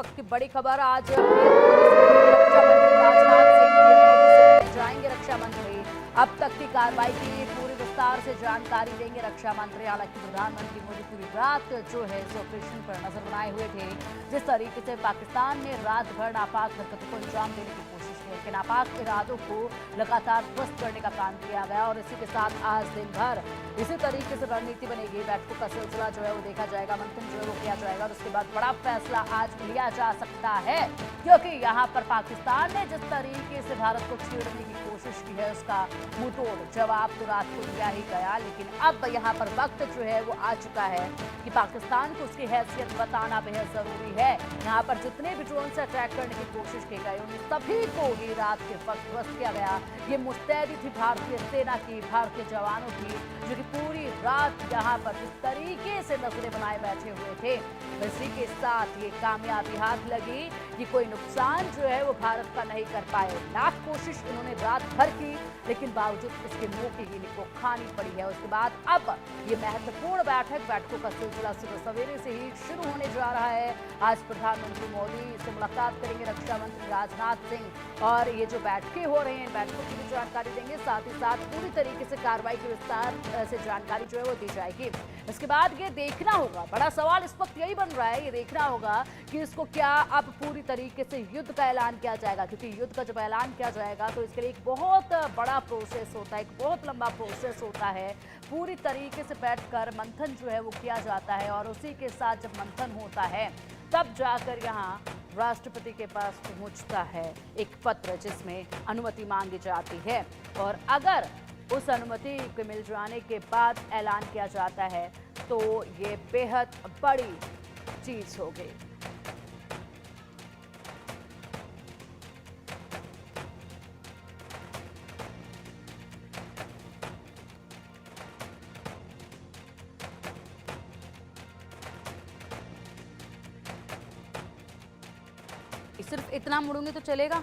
वक्त की बड़ी खबर आज रक्षा मंत्री राजनाथ सिंह पीएम मोदी से जाएंगे। रक्षा मंत्री अब तक की कार्रवाई की पूरी विस्तार से जानकारी देंगे रक्षा मंत्री। हालांकि प्रधानमंत्री मोदी पूरी रात जो है इस ऑपरेशन पर नजर बनाए हुए थे। जिस तरीके से पाकिस्तान ने रात भर नापाक हरकतों को अंजाम देने की कोशिश की, लेकिन नापाक इरादों को लगातार ध्वस्त करने का काम किया गया और इसी के साथ आज दिन भर इसी तरीके से रणनीति बनेगी। बैठकों का सिलसिला जो है वो देखा जाएगा, मंथन जो है वो किया जाएगा और उसके बाद बड़ा फैसला आज लिया जा सकता है, क्योंकि यहाँ पर पाकिस्तान ने जिस तरीके से भारत को छेड़ने की कोशिश की है उसका मुंहतोड़ जवाब तो रात को दिया ही गया। लेकिन अब यहाँ पर वक्त जो है वो आ चुका है कि पाकिस्तान को उसकी हैसियत बताना बेहद जरूरी है। यहाँ पर जितने भी ड्रोन से अटैक करने की कोशिश की गई उन सभी को ही रात के वक्त ध्वस्त किया गया। ये मुस्तैदी थी भारतीय सेना की, भारतीय जवानों की, जो कि पूरी रात यहाँ पर जिस तरीके से नजरें बनाए बैठे हुए थे। इसी के साथ ये कामयाबी हाथ लगी कि कोई नुकसान जो है वो भारत का नहीं कर पाए। लाख कोशिश इन्होंने रात भर की, लेकिन बावजूद इसके मुंह की इनको खानी पड़ी है। उसके बाद अब ये महत्वपूर्ण बैठकों का सिलसिला सुबह सवेरे से ही शुरू होने जा रहा है। आज प्रधानमंत्री मोदी से मुलाकात करेंगे रक्षा मंत्री राजनाथ सिंह और ये जो बैठकें हो रही हैं बैठकों की भी जानकारी देंगे। साथ ही साथ पूरी तरीके से कार्रवाई की विस्तार से जानकारी जो है वो दी जाएगी। इसके बाद ये देखना होगा, बड़ा सवाल इस वक्त यही बन रहा है, ये देखना होगा कि इसको क्या अब पूरी तरीके से युद्ध का ऐलान किया जाएगा, क्योंकि युद्ध का जब ऐलान किया जाएगा तो इसके लिए एक बहुत बड़ा प्रोसेस होता है, एक बहुत लंबा प्रोसेस होता है। पूरी तरीके से बैठकर मंथन जो है वो किया जाता है और उसी के साथ जब मंथन होता है तब जाकर यहाँ राष्ट्रपति के पास पहुंचता है एक पत्र जिसमें अनुमति मांगी जाती है और अगर उस अनुमति के मिल जाने के बाद ऐलान किया जाता है तो ये बेहद बड़ी चीज होगी। सिर्फ इतना मुड़ूंगे तो चलेगा?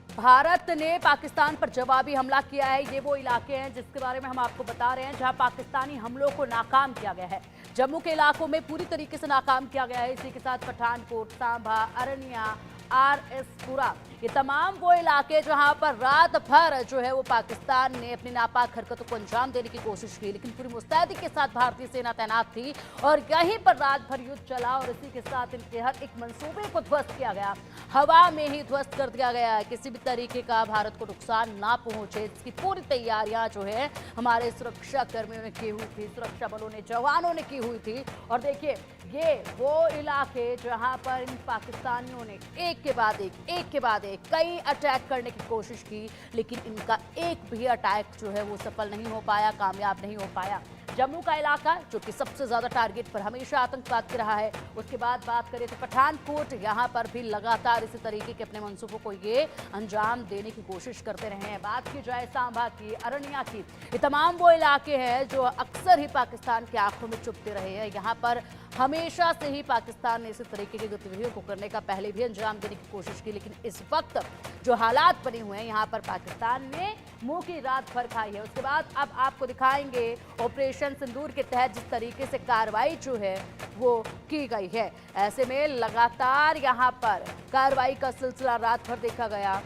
भारत ने पाकिस्तान पर जवाबी हमला किया है। ये वो इलाके हैं जिसके बारे में हम आपको बता रहे हैं जहां पाकिस्तानी हमलों को नाकाम किया गया है। जम्मू के इलाकों में पूरी तरीके से नाकाम किया गया है। इसी के साथ पठानकोट, सांभा, अरनिया, RS-पुरा, ये तमाम वो इलाके जहां पर रात भर जो है वो पाकिस्तान ने अपनी नापाक हरकतों को अंजाम देने की कोशिश की, लेकिन पूरी मुस्तैदी के साथ भारतीय सेना तैनात थी और यहीं पर रात भर युद्ध चला और इसी के साथ इनके हर एक मंसूबे को ध्वस्त किया गया, हवा में ही ध्वस्त कर दिया गया है। किसी भी तरीके का भारत को नुकसान ना पहुंचे इसकी पूरी तैयारियां जो है हमारे सुरक्षा कर्मियों ने की हुई थी, सुरक्षा बलों ने, जवानों ने की हुई थी। और देखिए ये वो इलाके जहां पर इन पाकिस्तानियों ने एक के बाद एक कई अटैक करने की कोशिश की, लेकिन इनका एक भी अटैक जो है वो सफल नहीं हो पाया, कामयाब नहीं हो पाया। जम्मू का इलाका जो कि सबसे ज्यादा टारगेट पर हमेशा आतंकवाद के रहा है। उसके बाद बात करें तो पठानकोट, यहाँ पर भी लगातार इसी तरीके के अपने मंसूबों को ये अंजाम देने की कोशिश करते रहे हैं। बात की जाए सांभा की, अरनिया की, ये तमाम वो इलाके हैं जो अक्सर ही पाकिस्तान की आंखों में चुभते रहे हैं। यहाँ पर हमेशा से ही पाकिस्तान ने इसी तरीके की गतिविधियों को करने का पहले भी अंजाम देने की कोशिश की, लेकिन इस वक्त जो हालात बने हुए हैं यहाँ पर पाकिस्तान ने मुंह की रात भर खाई है। उसके बाद अब आपको दिखाएंगे ऑपरेशन सिंदूर के तहत जिस तरीके से कार्रवाई जो है वो की गई है। ऐसे में लगातार यहाँ पर कार्रवाई का सिलसिला रात भर देखा गया।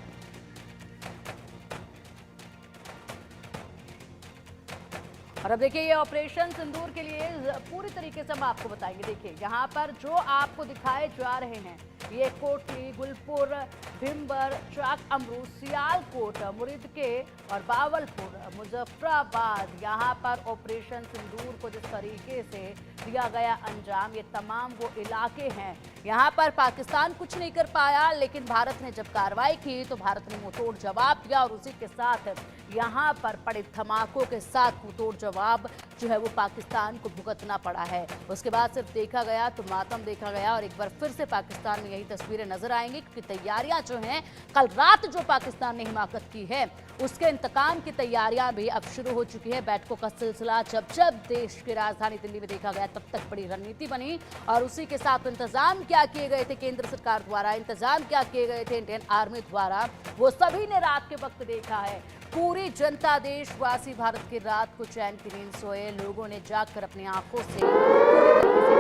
और अब देखिए ये ऑपरेशन सिंदूर के लिए पूरी तरीके से हम आपको बताएंगे। देखिए यहाँ पर जो आपको दिखाए जा रहे हैं ये कोटली, गुलपुर, भिम्बर, चाक अमरू, सियालकोट, मुरीदके और बावलपुर, मुजफ्फराबाद, यहाँ पर ऑपरेशन सिंदूर को जिस तरीके से दिया गया अंजाम, ये तमाम वो इलाके हैं। यहाँ पर पाकिस्तान कुछ नहीं कर पाया, लेकिन भारत ने जब कार्रवाई की तो भारत ने मुंहतोड़ जवाब दिया और उसी के साथ यहाँ पर पड़े धमाकों के साथ मुंहतोड़ जवाब जो है वो पाकिस्तान को भुगतना पड़ा है। उसके बाद सिर्फ देखा गया तो मातम देखा गया और एक बार फिर से पाकिस्तान ने यही नई तस्वीरें नजर आएंगी, क्योंकि तैयारियां जो हैं कल रात जो पाकिस्तान ने हिमाकत की है उसके इंतकाम की तैयारियां भी अब शुरू हो चुकी है। बैठकों का सिलसिला जब जब देश की राजधानी दिल्ली में देखा गया तब तक बड़ी रणनीति बनी और उसी के साथ इंतजाम क्या किए गए थे केंद्र सरकार द्वारा, इंतजाम क्या किए गए थे इंडियन आर्मी द्वारा, वो सभी ने रात के वक्त देखा है। पूरी जनता, देशवासी भारत की रात को चैन की नींद सोए, लोगों ने जाकर अपनी आंखों से पूरी तरीके से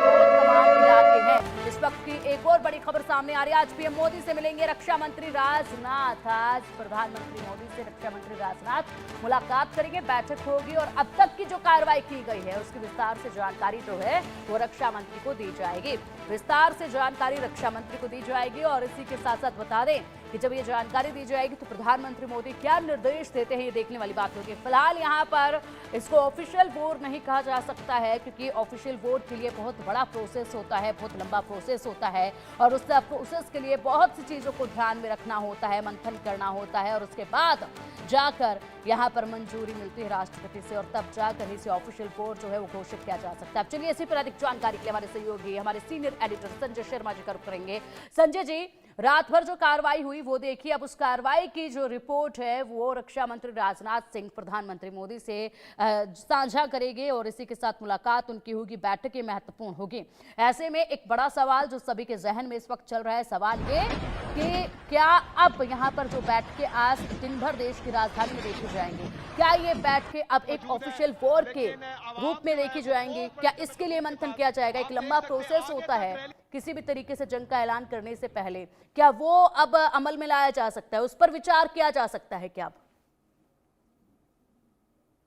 वो तमाम इलाके हैं। इस वक्त की एक और बड़ी खबर सामने आ रही है। आज पीएम मोदी से मिलेंगे रक्षा मंत्री राजनाथ। आज प्रधानमंत्री मोदी से रक्षा मंत्री राजनाथ मुलाकात करेंगे, बैठक होगी और अब तक की जो कार्रवाई की गई है उसकी विस्तार से जानकारी जो है वो रक्षा मंत्री को दी जाएगी। विस्तार से जानकारी रक्षा मंत्री को दी जाएगी और इसी के साथ साथ बता दें कि जब ये जानकारी दी जाएगी तो प्रधानमंत्री मोदी क्या निर्देश देते हैं ये देखने वाली बात होगी। फिलहाल यहाँ पर इसको ऑफिशियल वोट नहीं कहा जा सकता है, क्योंकि ऑफिशियल वोट के लिए बहुत बड़ा प्रोसेस होता है, बहुत लंबा प्रोसेस होता है और उस प्रोसेस के लिए बहुत सी चीज़ों को ध्यान में रखना होता है, मंथन करना होता है और उसके बाद जाकर यहाँ पर मंजूरी मिलती है राष्ट्रपति से और तब जाकर इसे ऑफिशियल वोट जो है वो घोषित किया जा सकता है। अब चलिए इसी पर अधिक जानकारी के लिए हमारे सहयोगी, हमारे सीनियर एडिटर संजय शर्मा जी का रुख करेंगे। संजय जी, रात भर जो कार्रवाई हुई वो देखिए, अब उस कार्रवाई की जो रिपोर्ट है वो रक्षा मंत्री राजनाथ सिंह प्रधानमंत्री मोदी से साझा करेंगे और इसी के साथ मुलाकात उनकी होगी, बैठकें महत्वपूर्ण होगी। ऐसे में एक बड़ा सवाल जो सभी के जहन में इस वक्त चल रहा है, सवाल ये कि क्या अब यहाँ पर जो बैठकें आज दिन भर देश की राजधानी में देखी जाएंगी, क्या ये बैठकें अब एक ऑफिशियल वोट के रूप में देखी जाएंगी? क्या इसके लिए मंथन किया जाएगा? एक लंबा प्रोसेस होता है किसी भी तरीके से जंग का ऐलान करने से पहले, क्या वो अब अमल में लाया जा सकता है, उस पर विचार किया जा सकता है क्या?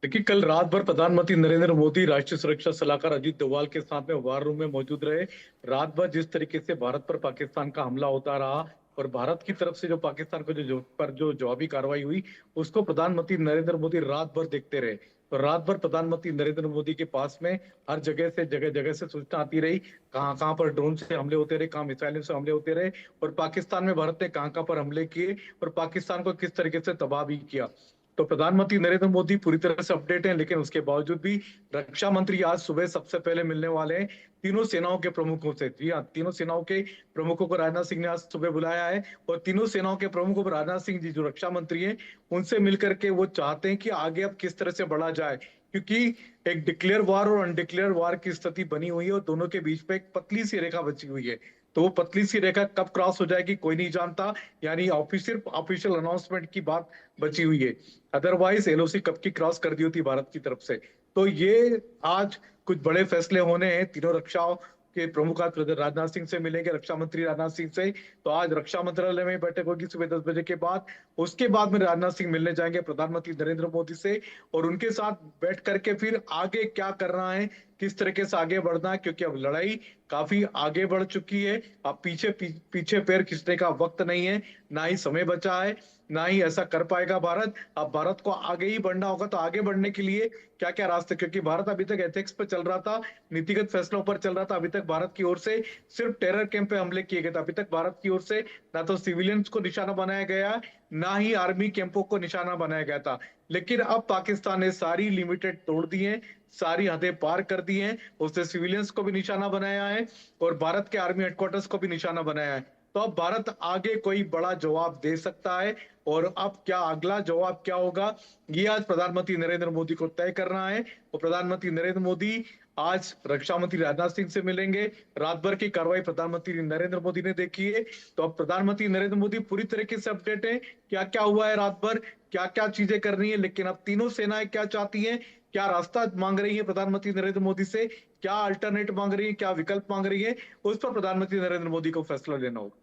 देखिए, कल रात भर प्रधानमंत्री नरेंद्र मोदी राष्ट्रीय सुरक्षा सलाहकार अजीत डोभाल के साथ में वार रूम में मौजूद रहे। रात भर जिस तरीके से भारत पर पाकिस्तान का हमला होता रहा और भारत की तरफ से जो पाकिस्तान को जो जवाबी कार्रवाई हुई उसको प्रधानमंत्री नरेंद्र मोदी रात भर देखते रहे। तो रात भर प्रधानमंत्री नरेंद्र मोदी के पास में हर जगह से सूचना आती रही, कहां पर ड्रोन से हमले होते रहे, कहां मिसाइलों से हमले होते रहे और पाकिस्तान में भारत ने कहां पर हमले किए और पाकिस्तान को किस तरीके से तबाह भी किया। तो प्रधानमंत्री नरेंद्र मोदी पूरी तरह से अपडेट हैं, लेकिन उसके बावजूद भी रक्षा मंत्री आज सुबह सबसे पहले मिलने वाले हैं तीनों सेनाओं के प्रमुखों से। जी हाँ, तीनों सेनाओं के प्रमुखों को राजनाथ सिंह ने आज सुबह बुलाया है और तीनों सेनाओं के प्रमुखों को राजनाथ सिंह जी जो रक्षा मंत्री हैं उनसे मिलकर के वो चाहते हैं कि आगे अब किस तरह से बढ़ा जाए, क्योंकि एक डिक्लेयर वार और अनडिक्लेयर वार की स्थिति बनी हुई है और दोनों के बीच पे एक पतली सी रेखा बची हुई है। तो वो पतली सी रेखा कब क्रॉस हो जाएगी कोई नहीं जानता, यानी ऑफिशियल अनाउंसमेंट की बात बची हुई है। अदरवाइज एलओसी कब की क्रॉस कर दी होती भारत की तरफ से। तो ये आज कुछ बड़े फैसले होने हैं। तीनों रक्षा के प्रमुख आज राजनाथ सिंह से मिलेंगे, रक्षा मंत्री राजनाथ सिंह से। तो आज रक्षा मंत्रालय में बैठक होगी सुबह 10 बजे के बाद। उसके बाद में राजनाथ सिंह मिलने जाएंगे प्रधानमंत्री नरेंद्र मोदी से और उनके साथ बैठ करके फिर आगे क्या करना है, किस तरीके से आगे बढ़ना है, क्योंकि अब लड़ाई काफी आगे बढ़ चुकी है। अब पीछे पैर खींचने का वक्त नहीं है, ना ही समय बचा है, ना ही ऐसा कर पाएगा भारत। अब भारत को आगे ही बढ़ना होगा। तो आगे बढ़ने के लिए क्या क्या रास्ते, क्योंकि भारत अभी तक एथिक्स पे चल रहा था, नीतिगत फैसलों पर चल रहा था। अभी तक भारत की ओर से सिर्फ टेरर कैंप पे हमले किए गए थे। अभी तक भारत की ओर से ना तो सिविलियंस को निशाना बनाया गया, ना ही आर्मी कैंपों को निशाना बनाया गया था। लेकिन अब पाकिस्तान ने सारी लिमिटेड तोड़ दी है, सारी हदें पार कर दी हैं। उसने सिविलियंस को भी निशाना बनाया है और भारत के आर्मी हेडक्वार्टर्स को भी निशाना बनाया है। तो अब भारत आगे कोई बड़ा जवाब दे सकता है और अब क्या अगला जवाब क्या होगा ये आज प्रधानमंत्री नरेंद्र मोदी को तय करना है। और प्रधानमंत्री नरेंद्र मोदी आज रक्षा मंत्री राजनाथ सिंह से मिलेंगे। रात भर की कार्रवाई प्रधानमंत्री नरेंद्र मोदी ने देखी है। तो अब प्रधानमंत्री नरेंद्र मोदी पूरी तरीके से अपडेट है क्या क्या हुआ है रात भर, क्या क्या चीजें करनी है। लेकिन अब तीनों सेनाएं क्या चाहती हैं, क्या रास्ता मांग रही है प्रधानमंत्री नरेंद्र मोदी से, क्या अल्टरनेट मांग रही है, क्या विकल्प मांग रही है, उस पर प्रधानमंत्री नरेंद्र मोदी को फैसला लेना होगा।